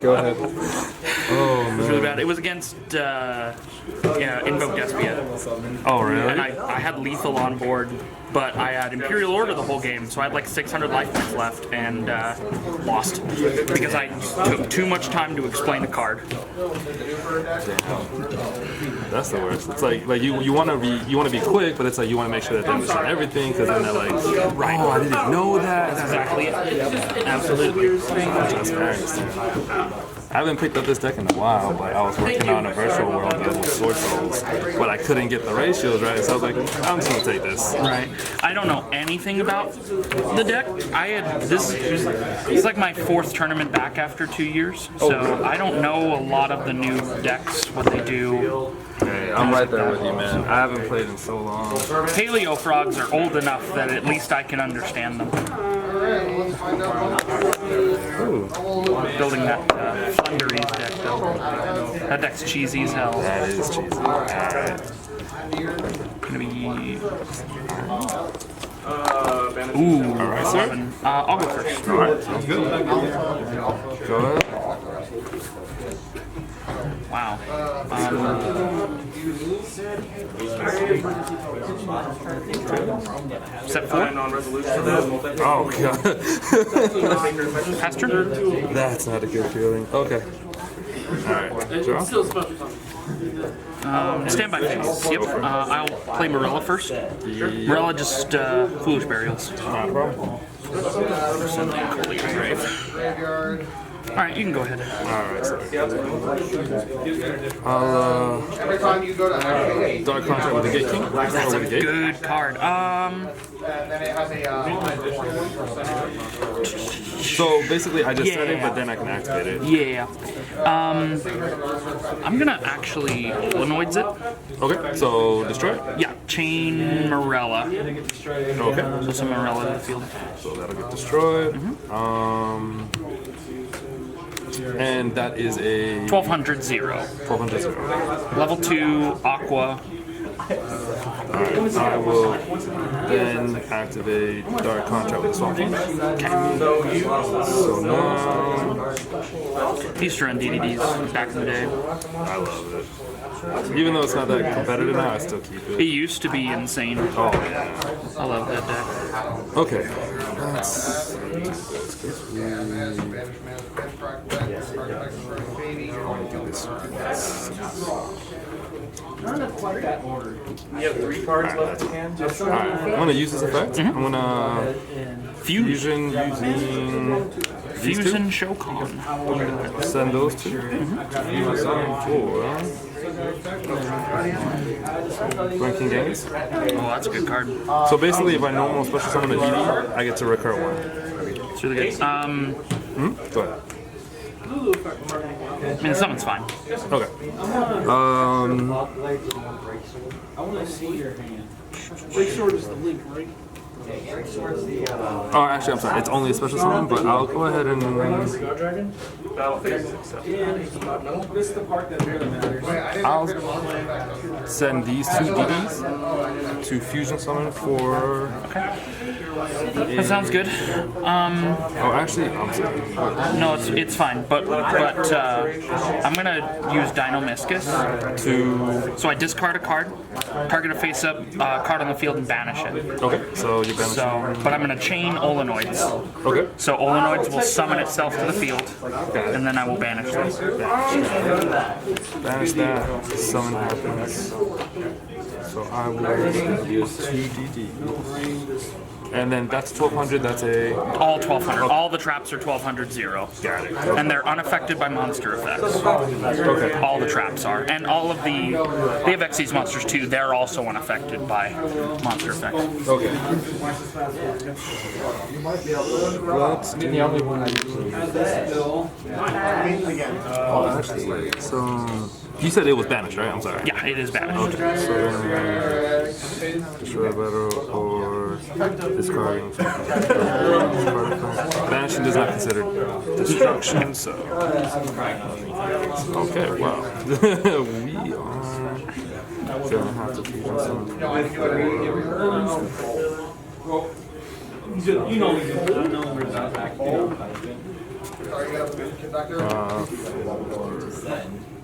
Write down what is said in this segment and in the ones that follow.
Go ahead. Oh, It was really bad. It was against Invoke Despia. Oh, really? And I had lethal on board, but I had Imperial Order the whole game, so I had like 600 life points left and lost because I took too much time to explain a card. That's the worst. It's like you want to be quick, but it's like you want to make sure that they understand everything, because then they're like, Right. oh, I didn't know that. That's exactly it. Absolutely. Transparency. I haven't picked up this deck in a while, but I was working on a virtual world with Sword Souls, but I couldn't get the ratios right, so I was like, I'm just gonna take this. Right. I don't know anything about the deck. It's like my 4th tournament back after 2 years, so I don't know a lot of the new decks, what they do. Hey, I'm right there with you, man. I haven't played in so long. Paleo frogs are old enough that at least I can understand them. Ooh. Building that Thunderies deck, though. That deck's cheesy as hell. That is cheesy. Alright. Gonna be... Ooh, Alright, sir. 11. I'll go first. Alright, sounds good. Go ahead. Wow. Step 4. Oh, God. Pass turn. That's not a good feeling. Okay. Alright, draw. Stand by phase. Yep. I'll play Morella first. Morella just Foolish Burials. Not a problem. Send the Coley Grave. Alright, you can go ahead. Alright, so I'll Dark Contract with the Gate King. That's a good card. So basically I just set it, but then I can activate it. Yeah. I'm gonna actually Illinoids it. Okay, so destroy it? Yeah, chain Morella. Okay. So some Morella to the field. So that'll get destroyed. And that is a 1200 0. 1200 0. Level 2 Aqua. Alright, I will then activate Dark Contract with the Swamp King. So now These were on D.D.Ds back in the day. I love it. Even though it's not that competitive now, I still keep It it. used to be insane. Oh yeah. I love that deck. Okay. You have 3 cards left in hand. Alright, I'm gonna use this effect. I'm gonna fusion using these Fusion two. Shokan. Send those two. Ranking games. Oh, that's a good card. So basically, if I normal special summon a DD, I get to recur one. It's really good. Go ahead. I mean, summon's fine. Okay. I want to see your hand. Lake Sword is the link, right? Oh, actually, I'm sorry. It's only a special summon, but I'll go ahead and This is the part that really matters. I'll send these two DDs to fusion summon for. That sounds good. Oh, actually, I'm sorry. No, it's fine. But I'm gonna use Dinomischus To so I discard a card, target a face-up card on the field, and banish it. okay, so you banish. So, but I'm gonna chain Olenoids. Okay. So Olenoids will summon itself to the field, and then I will banish them. Banish that. Summon happens. So I will use 2 DD. And then that's 1200. That's a. All 1200. All the traps are 1200 0. Got it. And they're unaffected by monster effects. Okay. All the traps are. And all of they have Xyz monsters too, they're also unaffected by monster effects. Okay. Let's do. Oh, actually, so you said it was banished, right? I'm sorry. Yeah, it is banished. Okay. So then destroy a battle or discarding. Banishing does not consider destruction, so. Okay, wow. We are gonna have to keep on some. You know,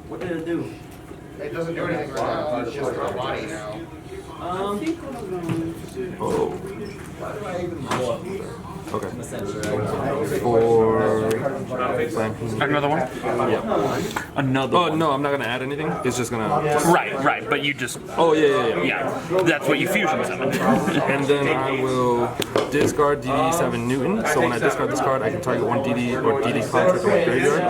What did it do? It doesn't do anything right now. It's just my body now. Okay. For Another one? yeah. Another Oh one. no, I'm not gonna add anything. It's just gonna. Right, but you just, Oh yeah. yeah, that's what you fusion summon. And then I will discard DD7 Newton. So when I discard this card, I can target one DD or DD contract on my graveyard,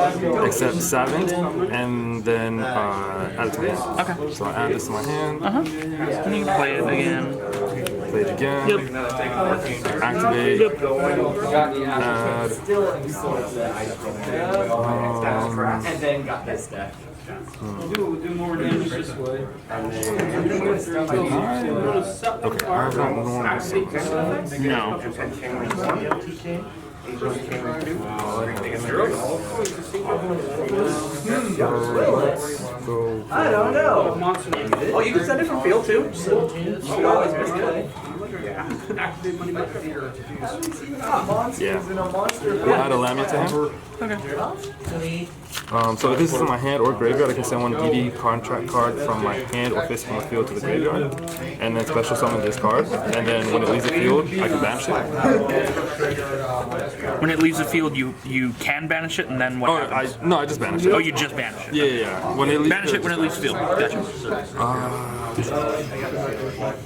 except Savant, and then add it to my hand. Okay. So I add this to my hand. And you play it again. Play it again. Yep. Activate. Add. And then got this deck. Do more damage this way. Okay, I have not normal. No. Go. I don't know. Oh, you can send it from field too. You always miss it. Activate money back here. Yeah. We'll add a Lamia to him. So if this is in my hand or graveyard, I can send one DD contract card from my hand or fist from the field to the graveyard, and then special summon this card. And then when it leaves the field, I can banish it. When it leaves the field, you can banish it, and then what Oh, happens? I just banish it. Oh, you just banish it. Yeah. When it leaves Banish it when it leaves the field. Gotcha.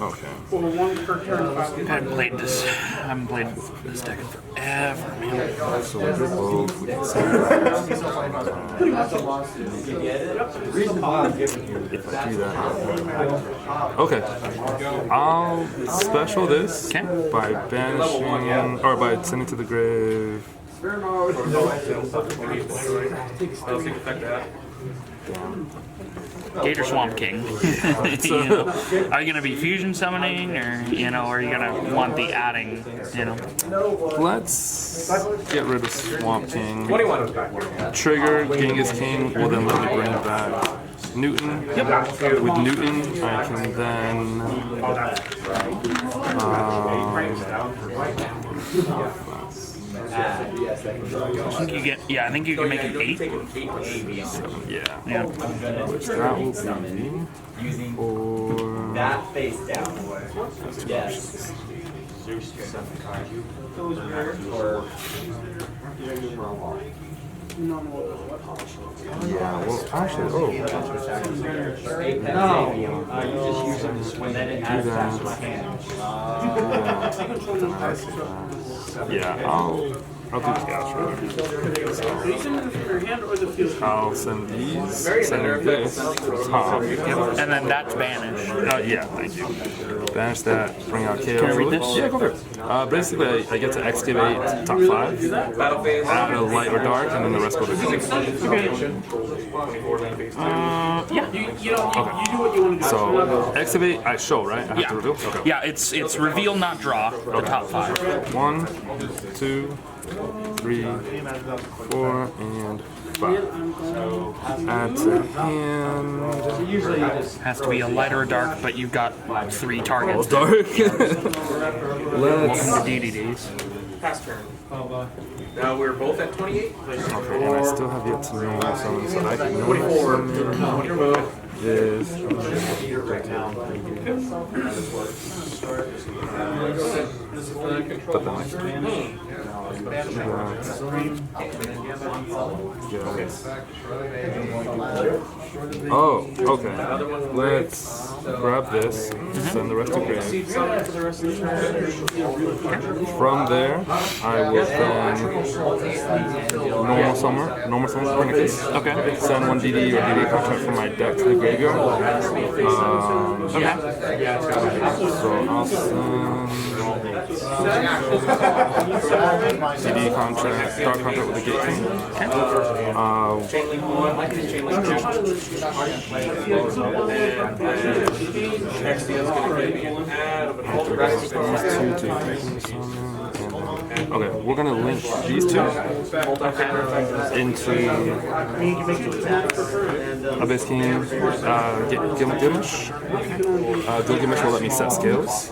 Okay. For one per turn. I haven't played this deck in forever, man. So we'll do both. We can send if I do that. Okay. I'll special this Okay. by banishing or by sending to the grave. Gator Swamp King. You know, are you gonna be fusion summoning, or are you gonna want the adding? Let's get rid of Swamp King. Trigger Genghis King will then let me bring back Newton. Yep. With Newton, I can then. I think you can make an 8. Yeah. Which that will be for. That face down. Yes. Yeah, well, actually, You just use it this way. Then it adds back to my hand. yeah, I'll do the Chaos Rider. I'll send these, send this, top. And then that's banished. Yeah, thank you. Banish that, bring out Chaos. Can I read this? Yeah, go for it. Basically, I get to excavate top 5, add a light or dark, and then the rest go to So, excavate, I show, right? I have to reveal? Okay. Yeah, it's reveal, not draw, the top 5. 1, 2, 3, 4, and 5. Add to hand. Has to be a light or a dark, but you've got 3 targets. Dark. Welcome to D.D.Ds. Pass turn. Now we're both at 28. Okay, and I still have yet to know something, so I can know this. But then I can Oh, okay. Let's grab this, send the rest to grave. From there, I will then normal summon Tourniquets. Okay. Send one DD or DD contract from my deck to the graveyard. So I'll send DD contract, dark contract with the Gate King. Okay, we're gonna link these two into Abyss King, Gimmish. Dual Gimmish will let me set scales.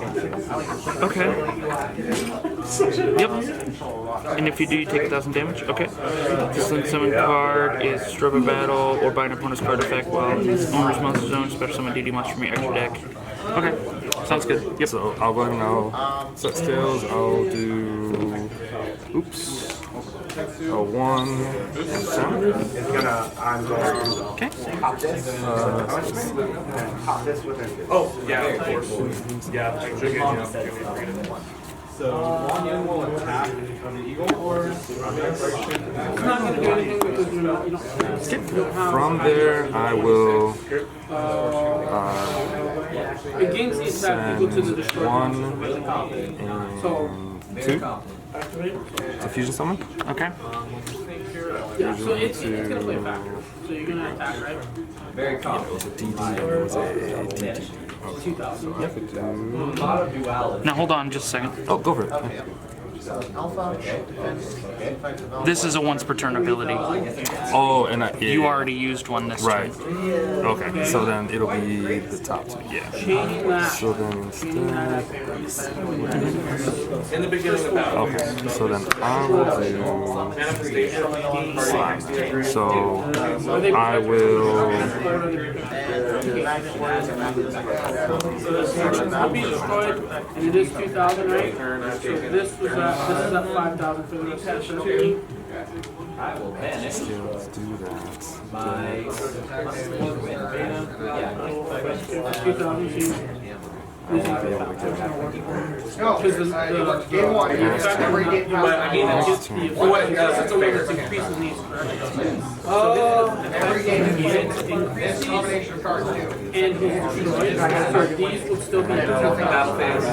Okay. Yep. And if you do, you take 1,000 damage. Okay. This summon card is Struggle Battle or bind opponent's card effect while its owner's monster zone, special summon D.D monster from your extra deck. Okay. Sounds good. Yep. So I'll go ahead and I'll set scales. I'll do. Oops. A 1 and 10. Okay. Oh, yeah, of course. Yeah, I should get So one will attack on the eagle or It's not going to do anything because you don't have. From there, I will It gains the attack equal to the send destroyer. 1 and 2 to fusion summon. Okay. Yeah, so it's going to play a factor. So you're going to attack, right? It was a DD. It was a DD. 2,000. Yep. Now hold on just a second. Oh, go for it. This is a once per turn ability. Oh, and You already used one this right. turn. Okay, so then it'll be the top two. Yeah. Chaining lash. So then instead, in the beginning of battle. okay. So then I will do slime. So I will. So this will be destroyed, and it is 2,000, right? So this is at 5,000 for the rest of the show. Let's do that. 2,000 sheets. Because But I mean, it's a way to increase the needs. So and his destroyed. So these will still be battle phase.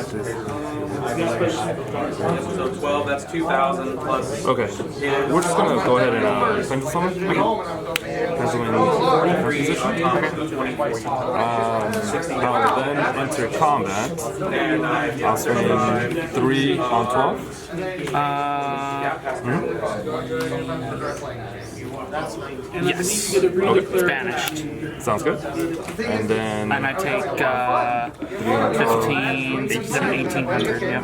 So 12, that's 2,000 plus. Okay, we're just gonna go ahead and claim summon. Pencil in position. I'll then enter combat. I'll spend 3 on 12. and Yes. you get a Okay. redeclare Banished. Sounds good. And then And I take 15, 1,800. Yeah.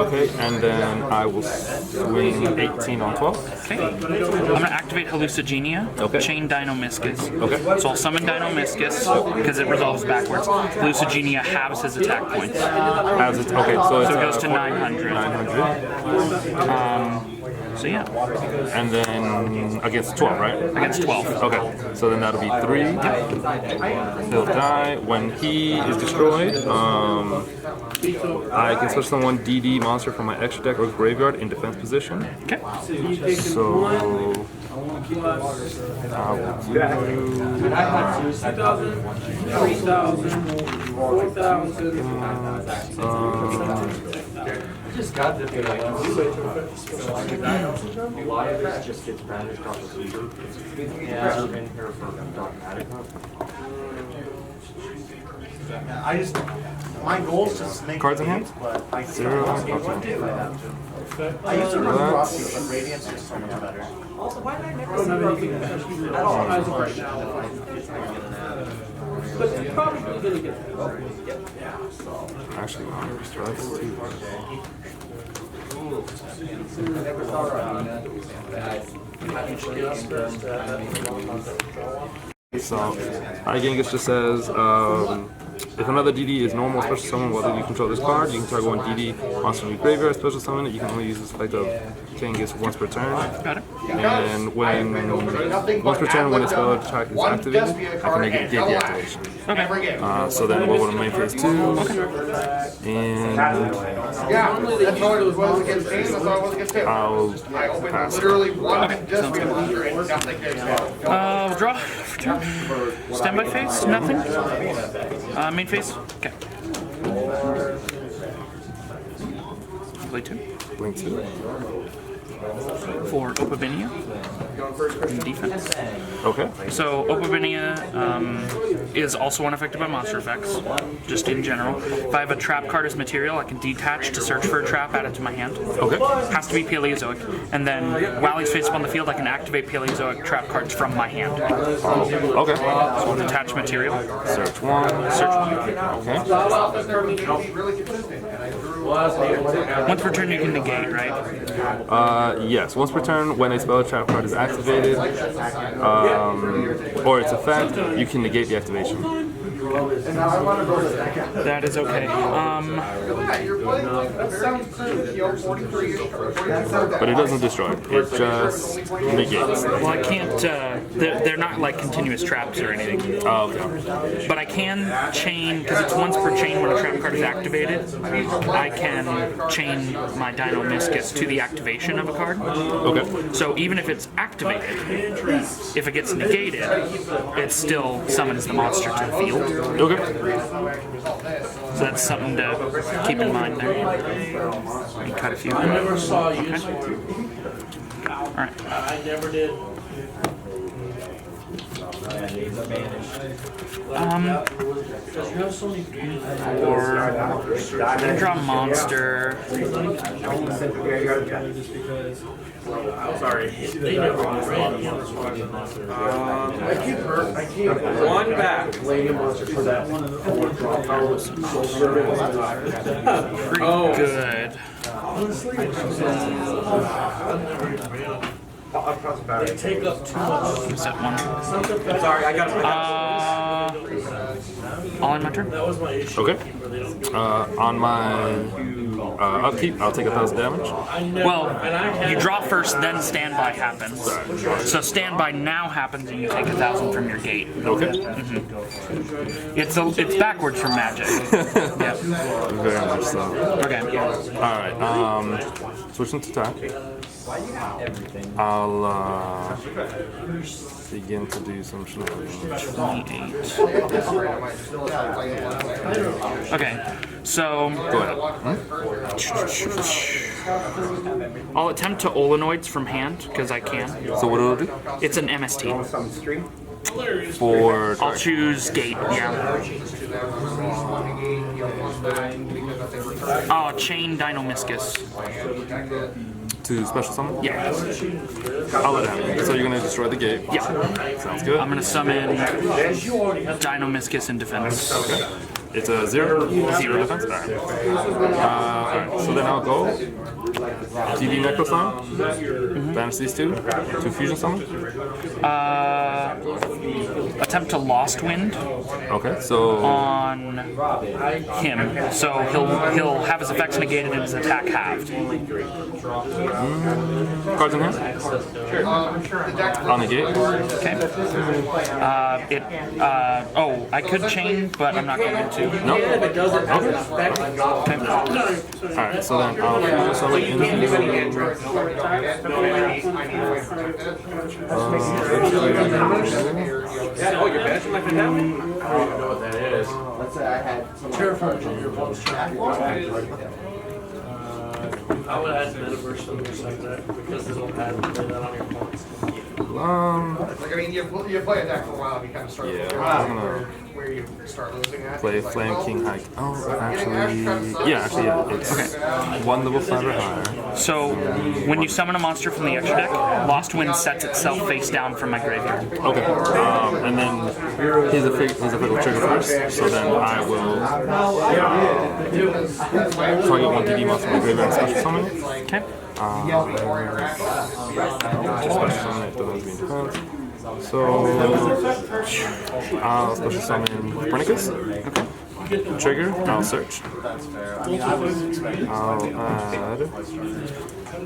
okay, and then I will swing 18 on 12. Okay. I'm gonna activate Hallucigenia. Okay. Chain Dino-Miscus. Okay. So I'll summon Dino-Miscus because it resolves backwards. Hallucigenia halves his attack points. As it's okay, so it's So it goes to 900. 900. So yeah, And then against 12, right? against 12. Okay, so then that'll be 3. He'll die. When he is destroyed, I can switch someone D.D monster from my extra deck or graveyard in defense position. Okay. So I will do 2,000, 3,000, 4,000. Just got to be like, a lot of this just gets banished off the season. Yeah, I've been here for dogmatic. I just, my goal is to snake Cards in hand? but I 0. I Okay. used to run Relax. Frosty, but Radiance is so much better. Don't have anything as of right now. But you're probably going to get Actually, wow, strikes too. So, Genghis just says, if another DD is normal special summon while you control this card, you can target one DD monster from your graveyard, special summon it. You can only use this effect of Genghis once per turn. Got it. And when once per turn, when its spell attack is activated, I can negate the activation. Okay. So then we'll go to main phase 2. And Yeah, that's all it was against me, that's all it was against him. I'll I opened pass. literally one just for monster and nothing there. Draw for turn. Standby phase, nothing. Main phase. Okay. Play 2. Blink 2. for Opabinia in defense. Okay. So Opabinia is also unaffected by monster effects, just in general. If I have a trap card as material, I can detach to search for a trap, add it to my hand. Okay. Has to be Paleozoic. And then while he's face up on the field, I can activate Paleozoic trap cards from my hand. Okay. So detach material. Search one. Search one. Okay. Once per turn, you can negate, right? Yes. Once per turn, when a spell trap card is activated, or its effect, you can negate the activation. That is okay. But it doesn't destroy. It just negates. Well, I can't. They're not like continuous traps or anything. Oh, okay. But I can chain, because it's once per chain when a trap card is activated. I can chain my Dino Miscus to the activation of a card. Okay. So even if it's activated, if it gets negated, it still summons the monster to the field. Okay. So that's something to keep in mind there. You cut a few. I never saw you. Okay. All right. I never did. Or then draw a monster. Sorry. One back. Pretty good. Take up too much. Is that one? Sorry, I got All in my turn? Okay. On my upkeep, I'll take 1,000 damage. Well, you draw first, then standby happens. So standby now happens, and you take 1,000 from your gate. Okay. It's backwards from Magic. Yeah. Very much so. Okay. All right. Switching to attack. I'll begin to do some shenanigans. 28. Okay. So Go ahead. I'll attempt to Olenoids from hand because I can. So what will it do? It's an MST. For I'll choose Gate. Yeah. Chain Dino Miscus. to special summon? Yeah. I'll let it happen. So you're gonna destroy the gate? Yeah. Sounds good. I'm gonna summon Dino Miscus in defense. Okay. It's a 0 defense? Alright. Alright, so then I'll go D.D.D Necroslam, banish these two fusion summon. Attempt to Lost Wind Okay, so on him. So he'll have his effects negated and his attack halved. cards in hand? On the gate? Okay. I could chain, but I'm not going to. No? Okay. Alright, so then I'll fusion summon into Oh, you're banishing my Fantastic? I don't know what that is. Let's say I had I would add Metaverse to this like that because it'll add that on your points. Like, I mean, you play a deck for a while, and you kind of start Yeah, losing I'm gonna where you start losing at. play It's like, Flame well, King Hike. Oh, actually, yeah, it's one level 5 or higher. So when you summon a monster from the extra deck, Lost Wind sets itself face down from my graveyard. Okay, and then his effect will trigger first, so then I will target one D.D monster from my graveyard and special summon it. Okay. Just special summon it, doesn't have to be in defense. So I'll special summon Copernicus. Okay. Trigger, I'll search. I'll add.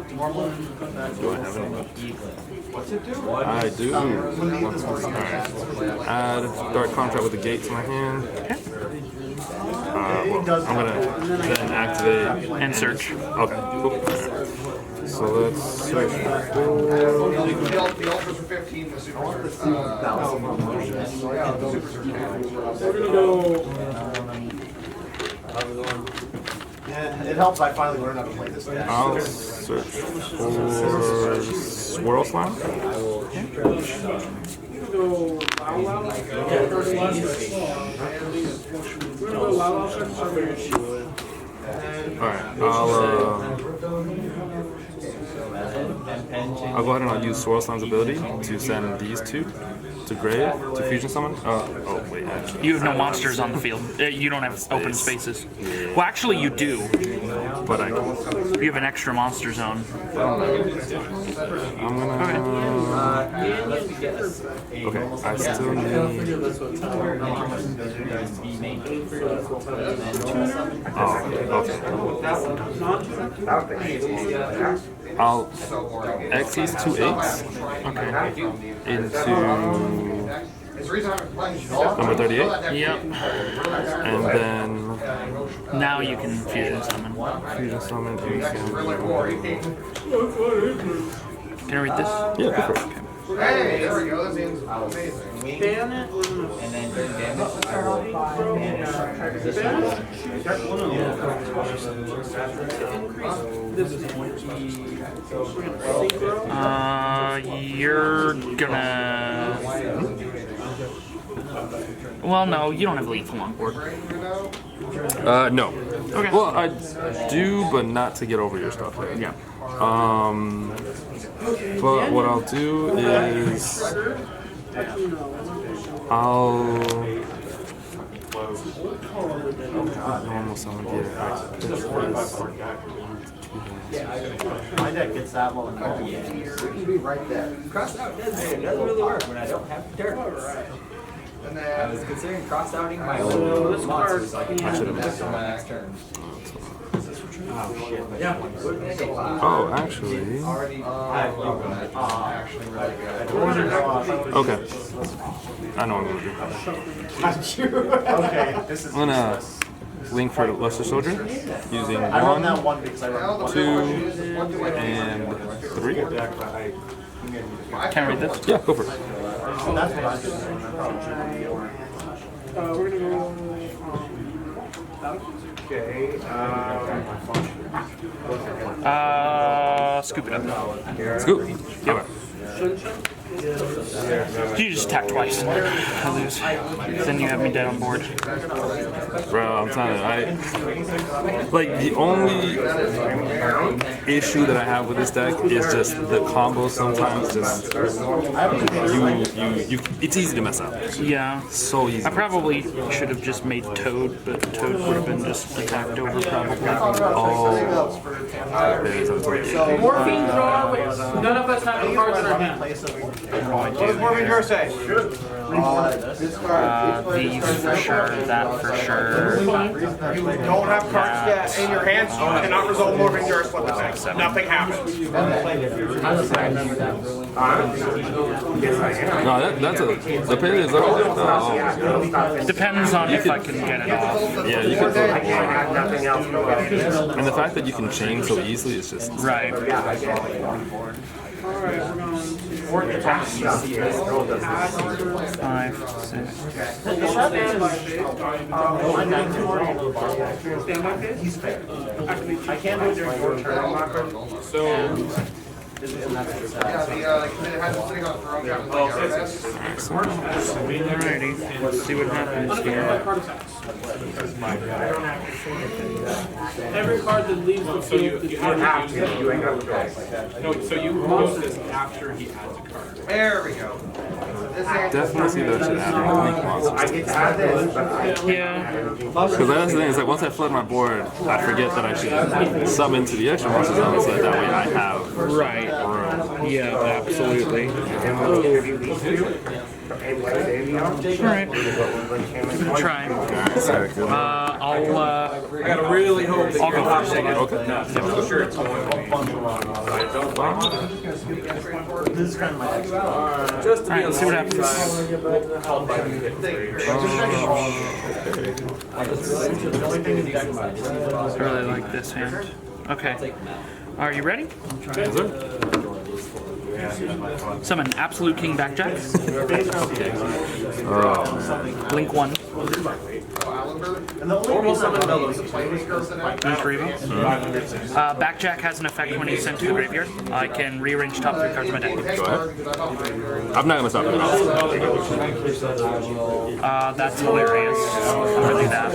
Do I have any? I do. Alright. Add Dark Contract with the gate to my hand. Well, I'm gonna then activate And search. Okay, cool. So let's search for. The ultras are 15, the supers are We're gonna go. Yeah, it helps. I finally learned how to play this deck. I'll search for Swirl Slime. Go Lao Lao. We're gonna go Lao Lao first. Alright, I'll go ahead and I'll use Swirl Slime's ability to send these two to grave to fusion summon. Oh wait, actually. You have no monsters on the field. You don't have open spaces. Well, actually, you do. But I You have an extra monster zone. I'm gonna. Okay, I still need. Oh, okay. I'll X these 2 8s. Okay. Into number 38. Yep. And then Now you can fusion summon. fusion summon into. Can I read this? Yeah, go for it. Hey, there we go. That seems amazing. Ban it. And then do damage. You're gonna. Well, no, you don't have lethal on board. No. Okay. Well, I do, but not to get over your stuff. Yeah. But what I'll do is I'll normal summon. My deck gets that low. Cross out doesn't really work when I don't have dirt. And I then was considering cross outing my own monsters like I should have done my next turn. Oh, actually. Okay. I know what I'm gonna do. Okay, this is. I'm gonna link for Luster Soldier using I run that 1, one because I run 2, and 3. Can I read this? Yeah, go for it. That's what I did. We're gonna go. Scoop it up. Scoop. Okay. You just attack twice. I lose. Then you have me dead on board. Bro, I'm telling you, like the only issue that I have with this deck is just the combos sometimes just you it's easy to mess up. Yeah. So easy. I probably should have just made Toad, but Toad would have been just attacked over probably. Oh. Morphine draw. None of us have the cards in our hand. what does Morgan Jor say? These for sure, that for sure. You don't have cards in your hands, you cannot resolve Morgan Jor's flip effect. Nothing happens. No, that's a the pay is Depends on if I can get it off. yeah, you can and the fact that you can chain so easily is just Right. Alright, we're going to 5, 6. stand by phase. I can't do it during your turn. So, yeah, the committee has been sitting on the throne. Alrighty. Let's see what happens here. Card effects. Every card that leaves the field is No, so you post this after he adds a card. There we go. definitely see that should happen with Link monsters. Yeah. Because that's the thing, is like once I flood my board, I forget that I should sub into the extra monster zone so that way I have Right. room. Yeah, absolutely. Alright. Try. I'll I gotta really hope that I'll you're go not first. taking Okay. I'm sure it's going to be. This is kind of my extra. Just to be Alright, let's see what happens. I really like this hand. Okay. Are you ready? Is it? Summon Absolute King Backjack. Blink 1. Normal summon Mellows. Backjack has an effect when he's sent to the graveyard. I can rearrange top 3 cards of my deck. Go ahead. I'm not gonna stop it. That's hilarious. I'm gonna do that.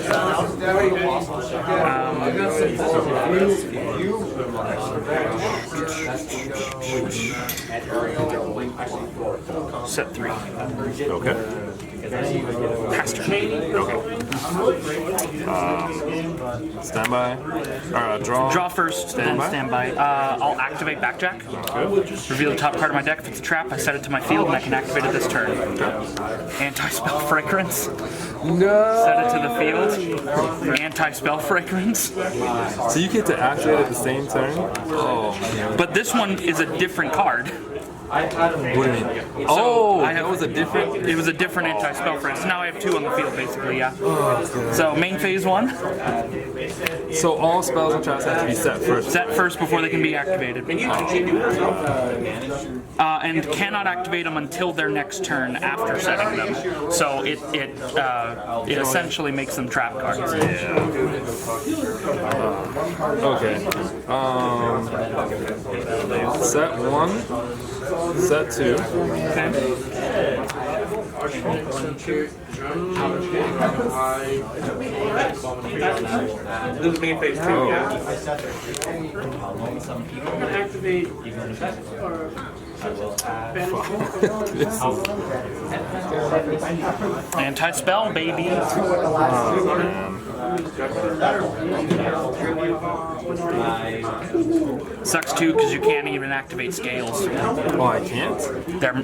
Set 3. Okay. Pass turn. Okay. Standby. Draw. Draw first, then standby. I'll activate Backjack. Reveal the top card of my deck. If it's a trap, I set it to my field and I can activate it this turn. Anti-spell fragrance. No. Set it to the field. Anti-spell fragrance. So you get to activate at the same turn? Oh man. But this one is a different card. What do you mean? So that was a different. It was a different anti-spell fragrance. Now I have 2 on the field, basically, yeah. So main phase 1. So all spells and traps have to be set first. Set first before they can be activated. And cannot activate them until their next turn after setting them. So it essentially makes them trap cards. Okay. Set 1. Set 2. This is main phase 2, yeah? I'm gonna activate or Anti-spell, baby. Sucks too because you can't even activate scales. Oh, I can't?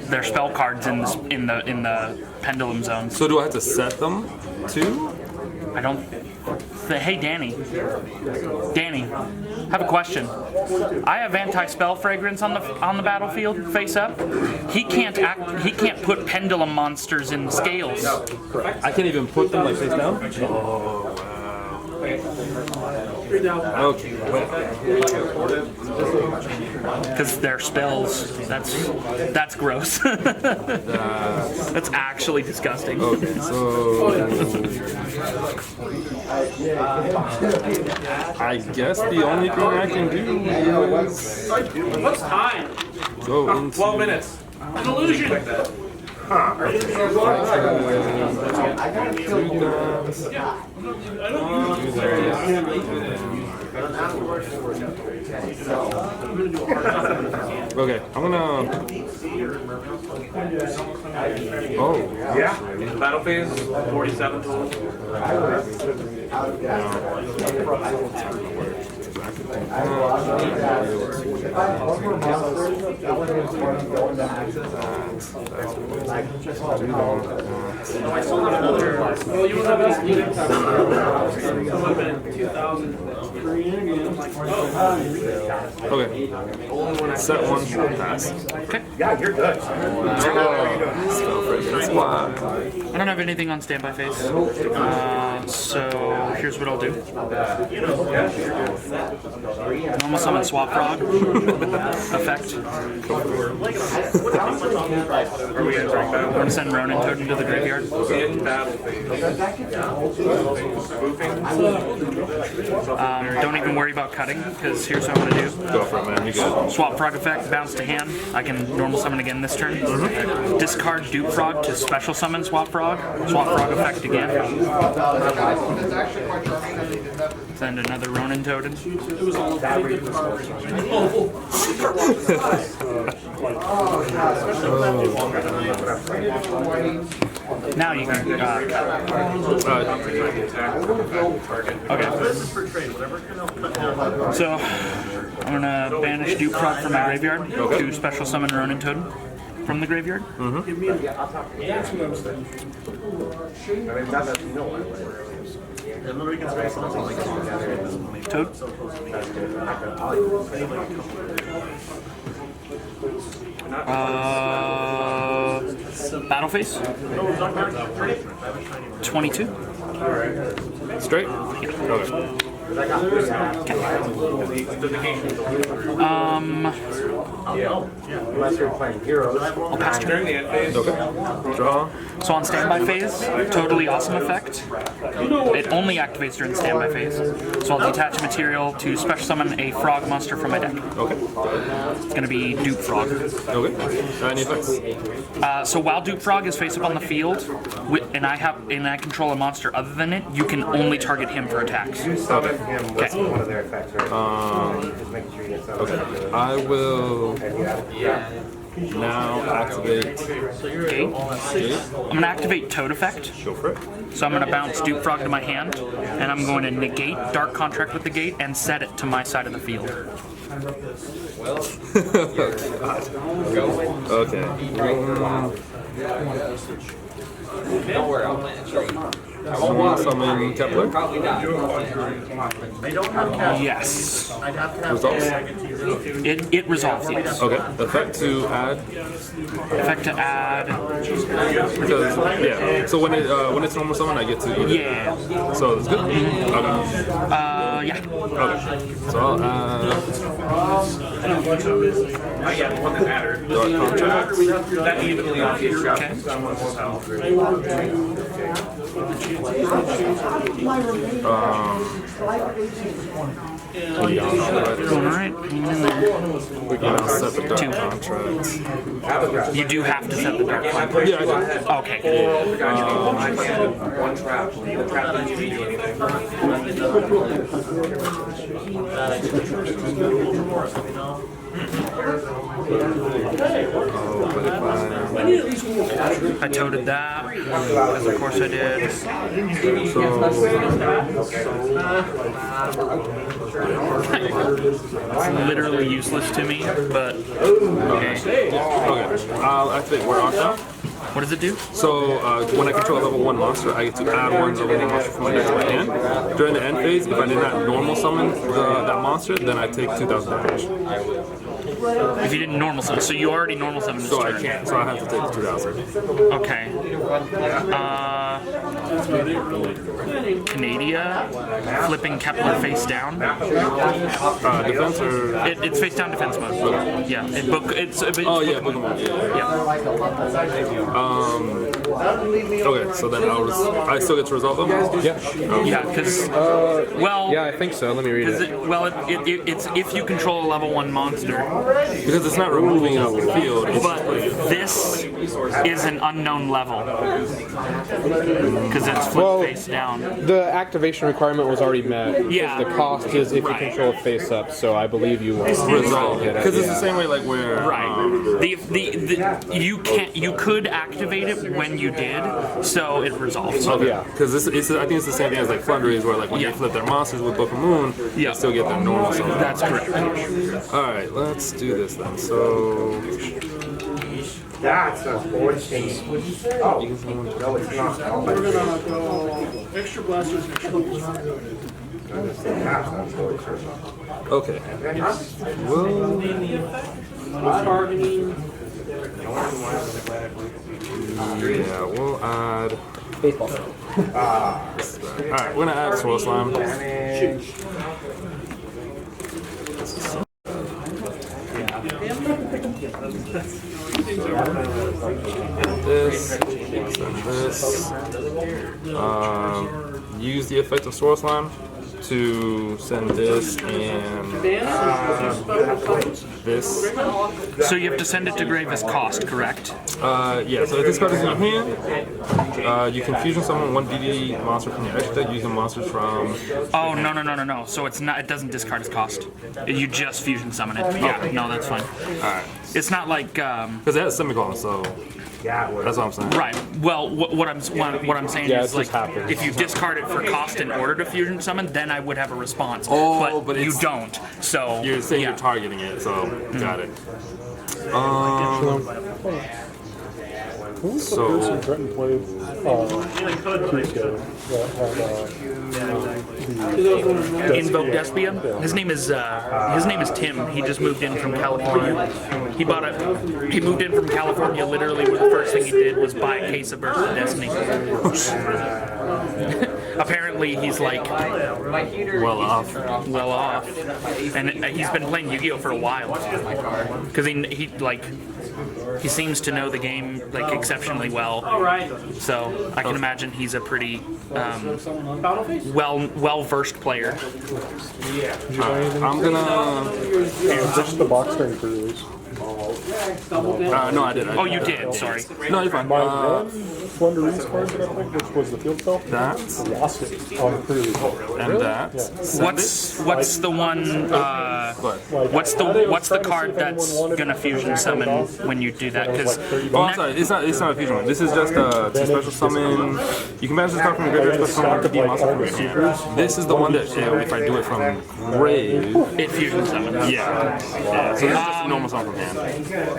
They're spell cards in the pendulum zone. So do I have to set them too? I don't. Hey, Danny. Danny, I have a question. I have anti-spell fragrance on the battlefield face up. He can't put pendulum monsters in scales. I can't even put them like face down? Oh, wow. Okay. Because they're spells. That's gross. That's actually disgusting. Okay, so I guess the only thing I can do is what's time? go into 12 minutes. An illusion. Okay, I'm gonna. Oh, Yeah. Battle phase 47 total. Well, you would have us meeting. It would have been 2003 again. okay. Set 1, pass. Okay. Yeah, you're good. I don't have anything on standby phase. So here's what I'll do. Normal summon Swap Frog. Effect. Are we gonna drink I'm that? gonna send Ronin Toad into the graveyard. In battle phase. Don't even worry about cutting, because here's what I'm gonna do. Go for it, man. You good? Swap Frog effect, bounce to hand. I can normal summon again this turn. Discard Dupe Frog to special summon Swap Frog. Swap Frog effect again. Send another Ronin Toad in. It was all pretty good cards. Now you can. Okay. So I'm gonna banish Dupe Frog from my graveyard to special summon Ronin Toad from the graveyard. Toad. Battle phase. 22. Straight? Okay. Unless you're playing heroes. I'll pass turn. During the end phase, Okay. Draw. So on standby phase, totally awesome effect. It only activates during standby phase. So I'll detach material to special summon a frog monster from my deck. Okay. It's going to be Dupe Frog. Okay. Any effects? So while Dupe Frog is face up on the field, and I control a monster other than it, you can only target him for attacks. Summon him with Okay. one of their effects, right? Just making sure you get summoned. Okay. I will now activate Gate. I'm going to activate Toad Effect. Go for it. So I'm going to bounce Dupe Frog to my hand, and I'm going to negate Dark Contract with the gate and set it to my side of the field. Okay. Summon Kepler. Yes. Results. It resolves, yes. Okay. Effect to add. Effect to add. Because yeah. So when it's normal summon, I get to eat it. Yeah. So it's good. Okay. Yeah. Okay. So I'll add yeah, the one that mattered. Dark Contract. That evenly off each round. Alright. We can now set the Dark Contract. You do have to set the Dark Contract. Yeah, I do. Okay, cool. One trap. The trap doesn't do anything. I toted that, because of course I did. It's literally useless to me, but okay. Okay. I'll activate War Octa. What does it do? So when I control a level 1 monster, I get to add one level 1 monster from my deck to my hand. During the end phase, if I did not normal summon that monster, then I take 2,000 damage. If you didn't normal summon, so you already normal summoned this So I turn. can't. So I have to take 2,000. Okay. Canada, flipping Kepler face down. Defense or? It's face down defense mode. Yeah. It's Oh yeah, Pokemon. yeah. Okay, so then I still get to resolve them. Yeah, because well, Yeah, I think so. Let me read it. it's if you control a level 1 monster, Because it's not removing it off the field. It's but this is an unknown level because it's flip face down. The activation requirement was already met. Yeah. The cost is if Right. you control it face up, so I believe you will resolved. get it. Because it's yeah. the same way like where. Right. You could activate it when you did, so it resolves. Okay. Yeah. Because I think it's the same thing as like Flunderies, where like when Yeah. they flip their monsters with Book of Moon, Yeah. they still get their normal summon. That's correct. All right, let's do this then. So That's a board change. Oh, no, it's not. Oh, We're gonna go extra blasters, extra blasters. okay, well, Targeting. yeah, we'll add. Baseball. All right, we're gonna add Swirl Slime. This, send this. Use the effect of Swirl Slime to send this and this. So you have to send it to grave as cost, correct? Yeah, so if this card is in your hand, you can fusion summon one D.D.D monster from your extra deck using monsters from. Oh no. So it's not. It doesn't discard its cost. You just fusion summon it. Yeah. No, that's fine. Alright. It's not like. Because it has semicolon, so that's what I'm saying. Right. Well, what I'm saying Yeah, is it like just happens. if you discard it for cost in order to fusion summon, then I would have a response. Oh, but but you it's- don't. So You're saying yeah. you're targeting it, so got it. So Trenton played 2 years ago that had Invoke Despia. His name is Tim. He just moved in from California. He moved in from California. Literally, the first thing he did was buy a case of Birth of Destiny. Apparently, he's like well off. and he's been playing Yu-Gi-Oh for a while because he seems to know the game like exceptionally well. So I can imagine he's a pretty well versed player. I'm gonna. just the box turn for release. No, I did. Oh, you did. Sorry. No, you're fine. My one Flunderese card that I played, which was the field spell, That lost it on pre-release. and that. What's the one? What's the card that's gonna fusion summon when you do that? Because Oh, I'm sorry. It's not a fusion one. This is just to special summon. You can banish this card from your graveyard, special summon D monster from your hand. This is the one that if I do it from grave, it fusion summons. yeah. So this is just a normal summon from hand,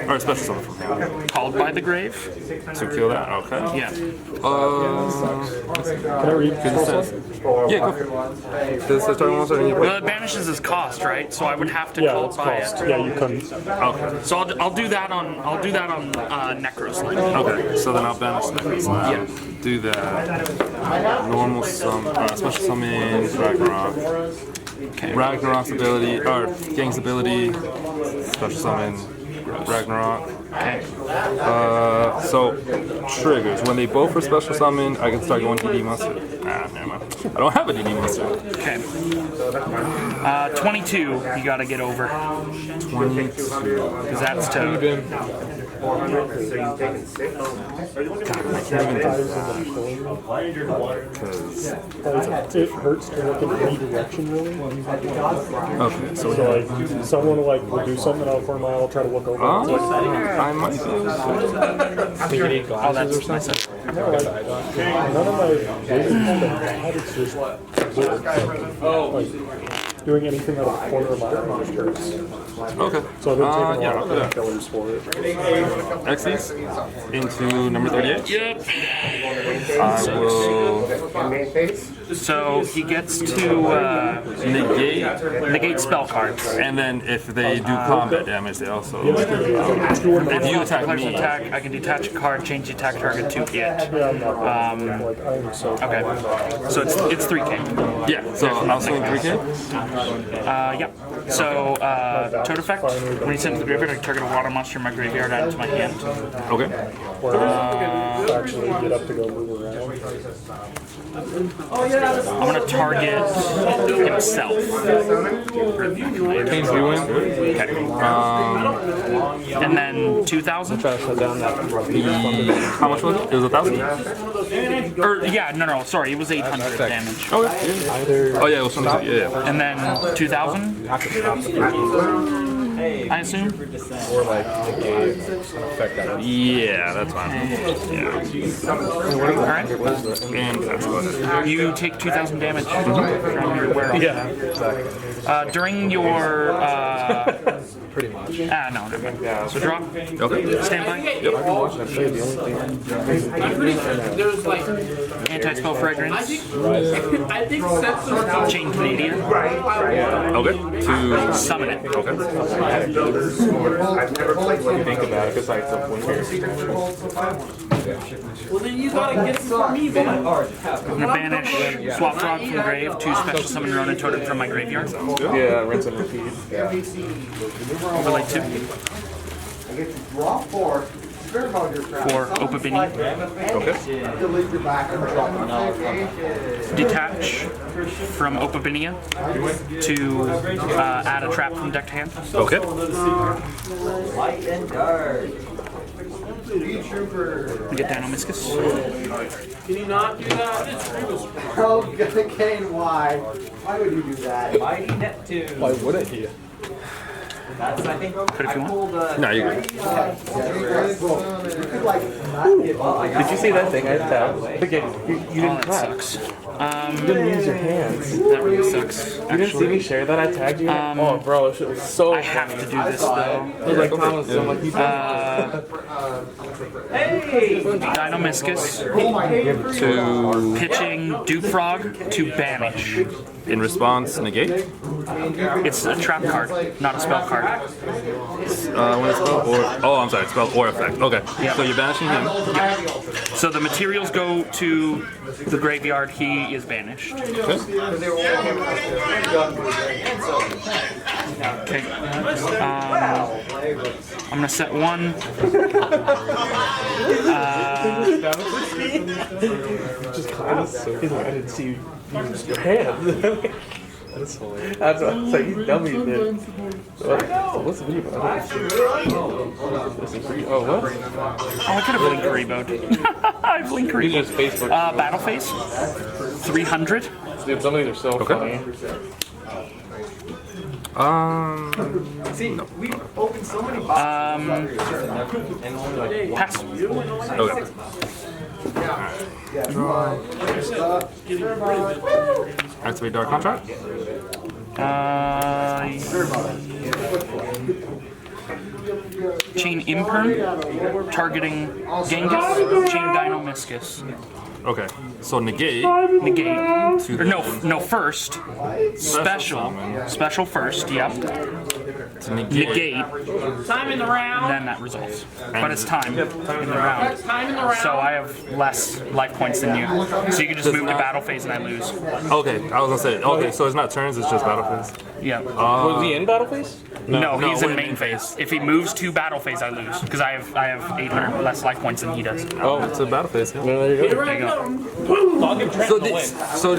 or a special summon from hand. Called by the grave. To kill that, okay. Yeah. Can I read Because it says, yeah, go for it. This says target monster and you play. Well, it banishes his cost, right? So I would have to Yeah, call it's by cost. it. Yeah, you couldn't. Okay. So I'll do that on Necroslide. Okay. So then I'll banish that. Yeah. Do that. Normal special summon Ragnarok. Okay. Ragnarok's ability, or Gang's ability, special summon Ragnarok. Okay. So triggers. When they both are special summon, I can start going DD monster. Never mind. I don't have a DD monster. Okay. 22. You gotta get over 22. because that's to. It hurts to look in any direction, really. Okay, so So, like, someone will do something out for a mile, try to look over. It's like, I might be able to. Oh, that's nice. no, like, none of my games have been bad. It's just like, doing anything out of the corner of my eye just hurts. Okay. So I've been taking a Yeah, lot I'll of do that. painkillers for it. Xyz into number 38. Yep. I will So he gets to negate spell cards. and then if they do combat damage, they also. If you attack Collection me, attack. I can detach a card, change the attack target to it. Yeah, I'm not like, I'm so Okay. So it's 3K. yeah. So I'll swing 3K. Yep. So toad effect. When you send to the graveyard, I target a water monster in my graveyard, add it to my hand. Okay. actually get up to go move around. I'm gonna target himself. Change you in. Okay. And then 2,000. How much was it? It was 1,000. Or yeah, no, sorry, it was 800 damage. Oh yeah, it was 22. Yeah. And then 2,000. I assume. Or like negate effect that. Yeah, that's fine. Yeah. All right. And that's good. You take 2,000 damage from your wear-off. Yeah, exactly. During your Pretty much. no, never mind. So drop. Okay. Stand by. There's like, Anti-spell fragrance. I think sets of Chain media. Okay. To Summon it. okay. Think about it, because like the well, then you gotta get some from me, man. I'm gonna banish Swap Frog from grave to special summon Ronin Totem from my graveyard. yeah, rinse and repeat. Overlay 2 Draw 4. for Opabini. Okay. Delete your back and drop Detach from Opabinia to add a trap from deck to hand. Okay. light and dark. Get Dino-Miscus. Can you not do that? Oh, Kane, why? Why would you do that? Mighty Neptune. Why wouldn't he? That's, I think, But if you want. No, you're good. you could like not get Did you see that thing I tapped? You Oh, that sucks. You didn't use your hands. That really sucks. You didn't see me share that? I tagged you. Oh, bro, it was so. I have to do this though. It was like Thomas. So I'm like, you Dinomiscus To pitching Duke Frog to banish. in response, negate. It's a trap card, not a spell card. When it's spell or I'm sorry, spell or effect. Okay. So you're banishing him. So the materials go to the graveyard. He is banished. Okay. Okay. I'm gonna set one. He's like, I didn't see you use your hands. That's hilarious. That's what I was like, you dummy, dude. What's the video? Oh, what? Oh, I could have Blink Reboot. I've Blink These are Reboot. just Facebook. Battle Phase. 300. Dude, some of these are so funny. See, we opened so many Pass. Okay. Activate Dark Contract. Chain Imperm, targeting Genghis, Chain Dinomiscus. Okay. So negate. Negate. Or no, first. Special first, yep. To negate. Negate, Time in the round. and then that resolves. But it's time in the round. Time in the round. So I have less life points than you. So you can just move to battle phase and I lose. Okay, I was gonna say. Okay, so it's not turns, it's just battle phase. Yeah. Was he in battle phase? No, he's in wait. main phase. If he moves to battle phase, I lose. Because I have 800 less life points than he does. Oh, it's a battle phase. Yeah. No, there you go. There you go. So,